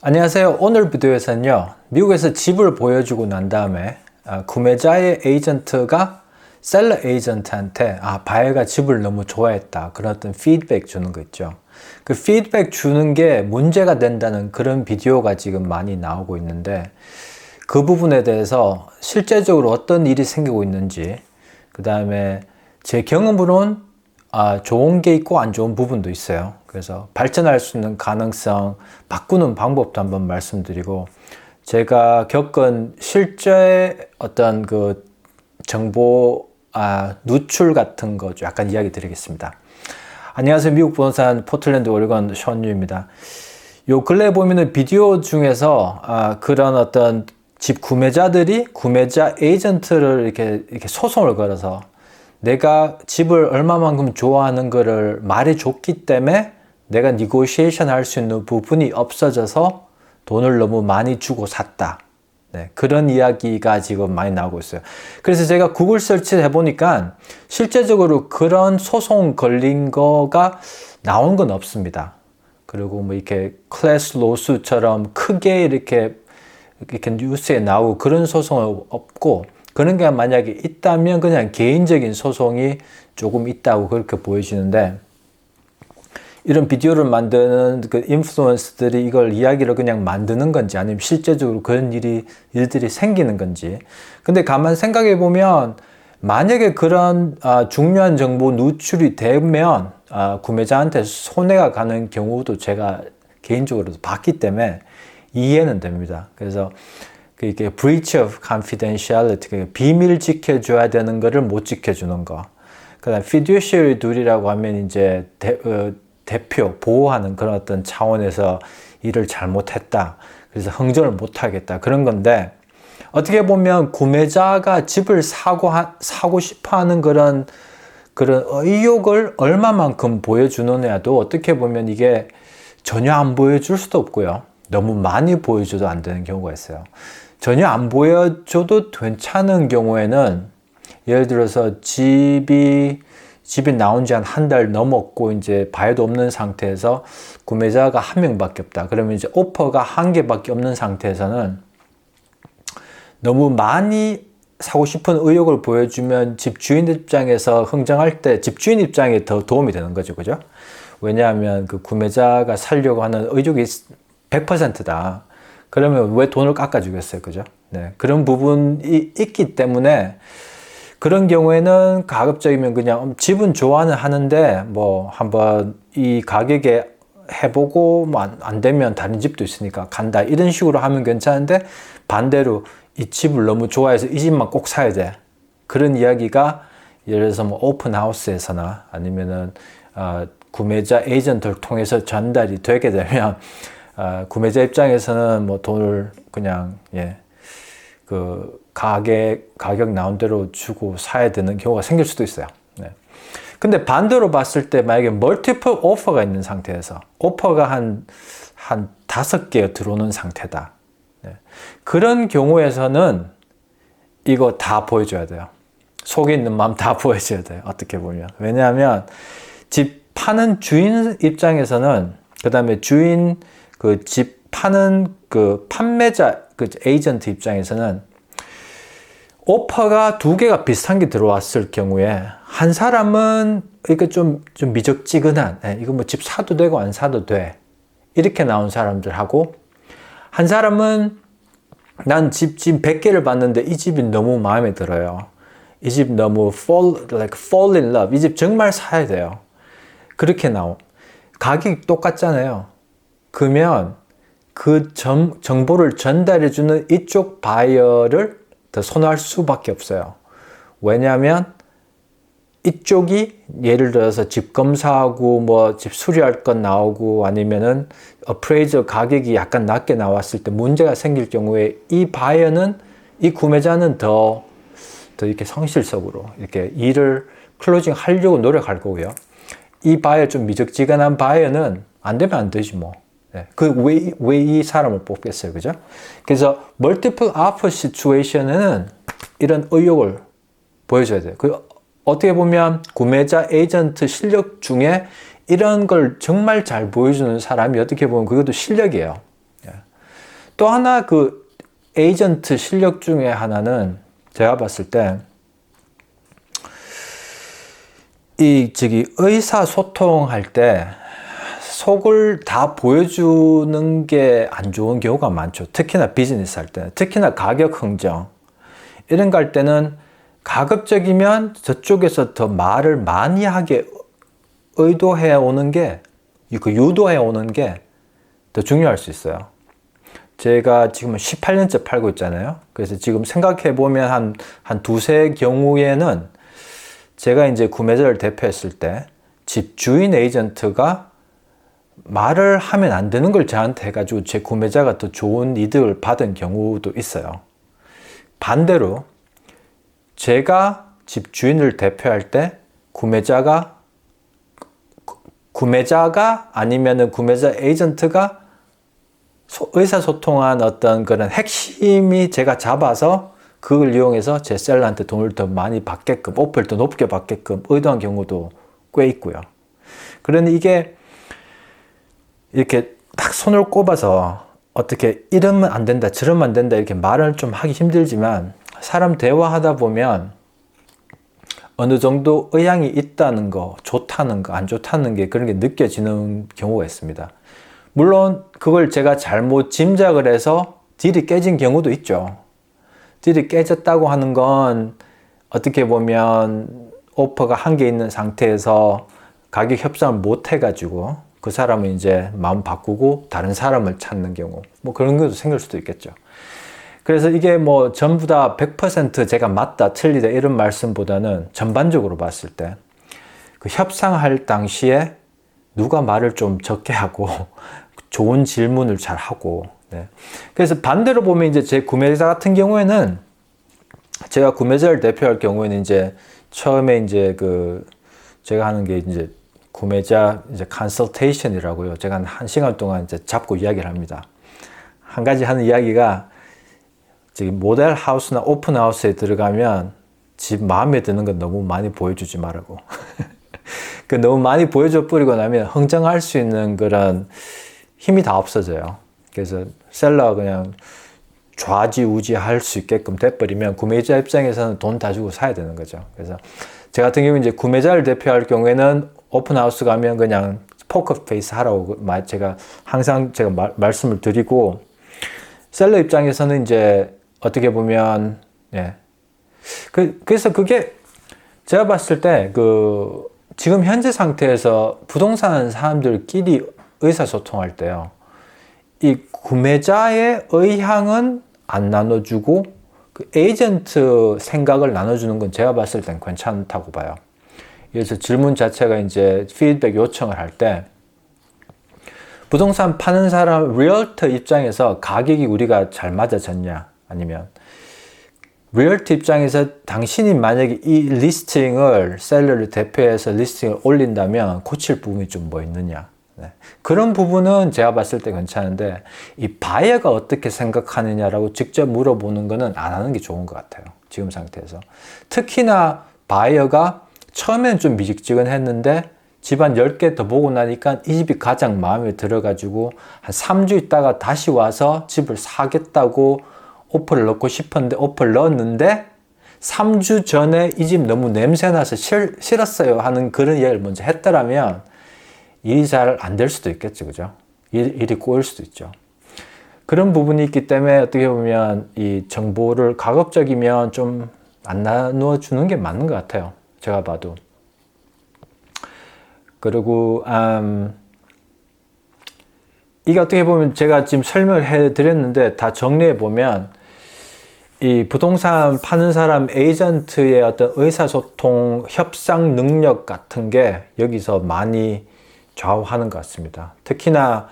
안녕하세요. 오늘 비디오에서는요, 미국에서 집을 보여주고 난 다음에 구매자의 에이전트가 셀러 에이전트한테 바이어가 집을 너무 좋아했다, 그런 어떤 피드백 주는 거 있죠. 그 피드백 주는 게 문제가 된다는 그런 비디오가 지금 많이 나오고 있는데, 그 부분에 대해서 실제적으로 어떤 일이 생기고 있는지, 그 다음에 제 경험으로는 좋은 게 있고 안 좋은 부분도 있어요. 그래서 발전할 수 있는 가능성, 바꾸는 방법도 한번 말씀드리고, 제가 겪은 실제 어떤 그 정보 누출 같은 거 약간 이야기 드리겠습니다. 안녕하세요. 미국 부동산 포틀랜드 오레곤 션유입니다. 요 근래 보면은 비디오 중에서 그런 어떤 집 구매자들이 구매자 에이전트를 이렇게 소송을 걸어서 내가 집을 얼마만큼 좋아하는 거를 말해줬기 때문에 내가 니고시에이션 할 수 있는 부분이 없어져서 돈을 너무 많이 주고 샀다. 네, 그런 이야기가 지금 많이 나오고 있어요. 그래서 제가 구글 서치를 해보니까 실제적으로 그런 소송 걸린 거가 나온 건 없습니다. 그리고 뭐 이렇게 클래스 로스처럼 크게 이렇게 뉴스에 나오고 그런 소송은 없고, 그런 게 만약에 있다면 그냥 개인적인 소송이 조금 있다고 그렇게 보여지는데, 이런 비디오를 만드는 그 인플루언서들이 이걸 이야기를 그냥 만드는 건지 아니면 실제적으로 그런 일들이 생기는 건지. 근데 가만 생각해 보면 만약에 그런 중요한 정보 누출이 되면 구매자한테 손해가 가는 경우도 제가 개인적으로 봤기 때문에 이해는 됩니다. 그래서 이게 breach of confidentiality, 비밀 지켜줘야 되는 거를 못 지켜주는 거. 그다음 fiduciary duty라고 하면 이제 대표 보호하는 그런 어떤 차원에서 일을 잘못했다, 그래서 흥정을 못하겠다, 그런 건데, 어떻게 보면 구매자가 집을 사고 싶어하는 그런 의욕을 얼마만큼 보여주느냐도 어떻게 보면 이게 전혀 안 보여줄 수도 없고요, 너무 많이 보여줘도 안 되는 경우가 있어요. 전혀 안 보여줘도 괜찮은 경우에는, 예를 들어서 집이 나온 지 한 달 넘었고 이제 바이어도 없는 상태에서 구매자가 한 명밖에 없다. 그러면 이제 오퍼가 한 개밖에 없는 상태에서는 너무 많이 사고 싶은 의욕을 보여주면 집주인 입장에서 흥정할 때 집주인 입장에 더 도움이 되는 거죠. 그죠? 왜냐하면 그 구매자가 살려고 하는 의욕이 100%다. 그러면 왜 돈을 깎아주겠어요? 그죠? 네. 그런 부분이 있기 때문에 그런 경우에는 가급적이면 그냥 집은 좋아는 하는데 뭐 한번 이 가격에 해보고 뭐 안 되면 다른 집도 있으니까 간다, 이런 식으로 하면 괜찮은데, 반대로 이 집을 너무 좋아해서 이 집만 꼭 사야 돼, 그런 이야기가 예를 들어서 뭐 오픈하우스에서나 아니면은 구매자 에이전트를 통해서 전달이 되게 되면 구매자 입장에서는 뭐 돈을 그냥 그 가격 나온 대로 주고 사야 되는 경우가 생길 수도 있어요. 네. 근데 반대로 봤을 때 만약에 멀티플 오퍼가 있는 상태에서 오퍼가 한 5개 들어오는 상태다. 네. 그런 경우에서는 이거 다 보여줘야 돼요. 속에 있는 마음 다 보여줘야 돼요. 어떻게 보면. 왜냐하면 집 파는 주인 입장에서는, 그 다음에 주인 그 집 파는 그 판매자 그 에이전트 입장에서는 오퍼가 2개가 비슷한 게 들어왔을 경우에 한 사람은 이거 좀 미적지근한, 이거 뭐 집 사도 되고 안 사도 돼, 이렇게 나온 사람들하고, 한 사람은 난 집 지금 100개를 봤는데 이 집이 너무 마음에 들어요, 이 집 너무 fall in love, 이 집 정말 사야 돼요, 그렇게 나온, 가격이 똑같잖아요. 그러면 그 정보를 전달해주는 이쪽 바이어를 더 선호할 수밖에 없어요. 왜냐하면 이쪽이 예를 들어서 집 검사하고 뭐 집 수리할 것 나오고 아니면은 어프레이저 가격이 약간 낮게 나왔을 때 문제가 생길 경우에 이 바이어는, 이 구매자는 더 이렇게 성실적으로 이렇게 일을 클로징 하려고 노력할 거고요. 이 바이어 좀 미적지근한 바이어는 안 되면 안 되지 뭐. 왜 이 사람을 뽑겠어요? 그죠? 그래서 멀티플 오퍼 시츄에이션에는 이런 의욕을 보여줘야 돼요. 어떻게 보면 구매자 에이전트 실력 중에 이런 걸 정말 잘 보여주는 사람이 어떻게 보면 그것도 실력이에요. 또 하나 그 에이전트 실력 중에 하나는 제가 봤을 때 의사소통할 때 속을 다 보여주는 게 안 좋은 경우가 많죠. 특히나 비즈니스 할 때는. 특히나 가격 흥정. 이런 거 할 때는 가급적이면 저쪽에서 더 말을 많이 하게 의도해 오는 게, 유도해 오는 게 더 중요할 수 있어요. 제가 지금 18년째 팔고 있잖아요. 그래서 지금 생각해 보면 한 두세 경우에는 제가 이제 구매자를 대표했을 때 집주인 에이전트가 말을 하면 안 되는 걸 저한테 해가지고 제 구매자가 더 좋은 이득을 받은 경우도 있어요. 반대로 제가 집주인을 대표할 때 구매자가 아니면은 구매자 에이전트가 의사소통한 어떤 그런 핵심이 제가 잡아서 그걸 이용해서 제 셀러한테 돈을 더 많이 받게끔, 오퍼를 더 높게 받게끔 의도한 경우도 꽤 있고요. 그러니 이게 이렇게 딱 손을 꼽아서 어떻게 이러면 안 된다, 저러면 안 된다 이렇게 말을 좀 하기 힘들지만 사람 대화하다 보면 어느 정도 의향이 있다는 거, 좋다는 거, 안 좋다는 게 그런 게 느껴지는 경우가 있습니다. 물론 그걸 제가 잘못 짐작을 해서 딜이 깨진 경우도 있죠. 딜이 깨졌다고 하는 건 어떻게 보면 오퍼가 한 개 있는 상태에서 가격 협상을 못 해가지고 그 사람은 이제 마음 바꾸고 다른 사람을 찾는 경우, 뭐 그런 것도 생길 수도 있겠죠. 그래서 이게 뭐 전부 다 100% 제가 맞다, 틀리다 이런 말씀보다는 전반적으로 봤을 때 그 협상할 당시에 누가 말을 좀 적게 하고 좋은 질문을 잘 하고, 네. 그래서 반대로 보면 이제 제 구매자 같은 경우에는 제가 구매자를 대표할 경우에는 이제 처음에 이제 제가 하는 게 이제 구매자 이제 컨설테이션이라고요. 제가 한 시간 동안 이제 잡고 이야기를 합니다. 한 가지 하는 이야기가 지금 모델 하우스나 오픈 하우스에 들어가면 집 마음에 드는 건 너무 많이 보여주지 말라고. 그 너무 많이 보여줘 버리고 나면 흥정할 수 있는 그런 힘이 다 없어져요. 그래서 셀러가 그냥 좌지우지 할 수 있게끔 돼버리면 구매자 입장에서는 돈 다 주고 사야 되는 거죠. 그래서 제 같은 경우는 이제 구매자를 대표할 경우에는 오픈하우스 가면 그냥 포커페이스 하라고 제가 항상 말씀을 드리고, 셀러 입장에서는 이제 어떻게 보면, 예. 그래서 그게 제가 봤을 때 지금 현재 상태에서 부동산 사람들끼리 의사소통할 때요. 이 구매자의 의향은 안 나눠주고 그 에이전트 생각을 나눠주는 건 제가 봤을 땐 괜찮다고 봐요. 그래서 질문 자체가 이제 피드백 요청을 할 때 부동산 파는 사람, 리얼터 입장에서 가격이 우리가 잘 맞아졌냐, 아니면 리얼터 입장에서 당신이 만약에 이 리스팅을 셀러를 대표해서 리스팅을 올린다면 고칠 부분이 좀 뭐 있느냐. 네. 그런 부분은 제가 봤을 때 괜찮은데 이 바이어가 어떻게 생각하느냐라고 직접 물어보는 거는 안 하는 게 좋은 것 같아요. 지금 상태에서. 특히나 바이어가 처음에는 좀 미직지근했는데 집 한 10개 더 보고 나니까 이 집이 가장 마음에 들어가지고 한 3주 있다가 다시 와서 집을 사겠다고 오퍼를 넣고 싶었는데 오퍼를 넣었는데 3주 전에 이 집 너무 냄새나서 싫었어요 하는 그런 이야기를 먼저 했더라면 일이 잘 안 될 수도 있겠죠. 그죠? 일이 꼬일 수도 있죠. 그런 부분이 있기 때문에 어떻게 보면 이 정보를 가급적이면 좀 안 나누어 주는 게 맞는 것 같아요. 제가 봐도. 그리고 이게 어떻게 보면 제가 지금 설명을 해 드렸는데 다 정리해 보면 이 부동산 파는 사람 에이전트의 어떤 의사소통 협상 능력 같은 게 여기서 많이 좌우하는 것 같습니다. 특히나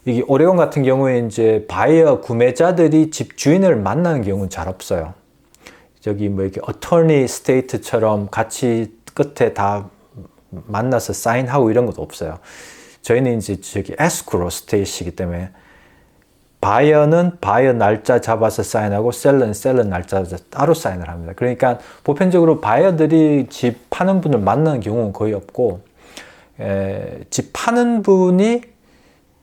이 오레곤 같은 경우에 이제 바이어 구매자들이 집주인을 만나는 경우는 잘 없어요. 저기 뭐 이렇게 어터니 스테이트처럼 같이 끝에 다 만나서 사인하고 이런 것도 없어요. 저희는 이제 저기 에스크로 스테이시기 때문에 바이어는 바이어 날짜 잡아서 사인하고 셀러는 셀러 날짜 따로 사인을 합니다. 그러니까 보편적으로 바이어들이 집 파는 분을 만나는 경우는 거의 없고 집 파는 분이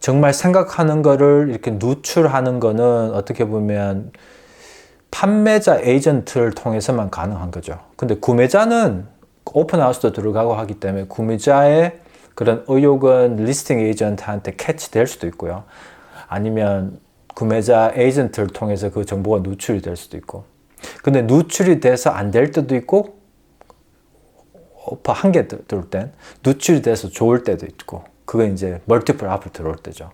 정말 생각하는 거를 이렇게 누출하는 거는 어떻게 보면 판매자 에이전트를 통해서만 가능한 거죠. 근데 구매자는 오픈하우스도 들어가고 하기 때문에 구매자의 그런 의욕은 리스팅 에이전트한테 캐치될 수도 있고요. 아니면 구매자 에이전트를 통해서 그 정보가 누출이 될 수도 있고. 근데 누출이 돼서 안 될 때도 있고, 오퍼 한 개 들어올 땐 누출이 돼서 좋을 때도 있고, 그건 이제 멀티플 앞으로 들어올 때죠.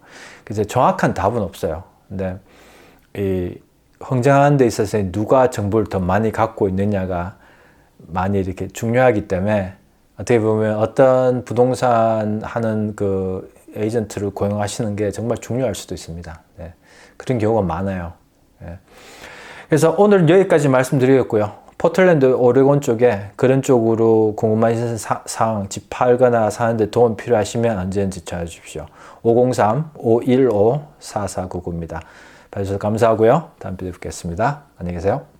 이제 정확한 답은 없어요. 근데 이 흥정하는 데 있어서 누가 정보를 더 많이 갖고 있느냐가 많이 이렇게 중요하기 때문에 어떻게 보면 어떤 부동산 하는 그 에이전트를 고용하시는 게 정말 중요할 수도 있습니다. 네. 그런 경우가 많아요. 네. 그래서 오늘 여기까지 말씀드리겠고요. 포틀랜드 오레곤 쪽에 그런 쪽으로 궁금하신 사항, 집 팔거나 사는데 도움 필요하시면 언제든지 전화 주십시오. 503-515-4499입니다. 봐주셔서 감사하고요. 다음 vide오 뵙겠습니다. 안녕히 계세요.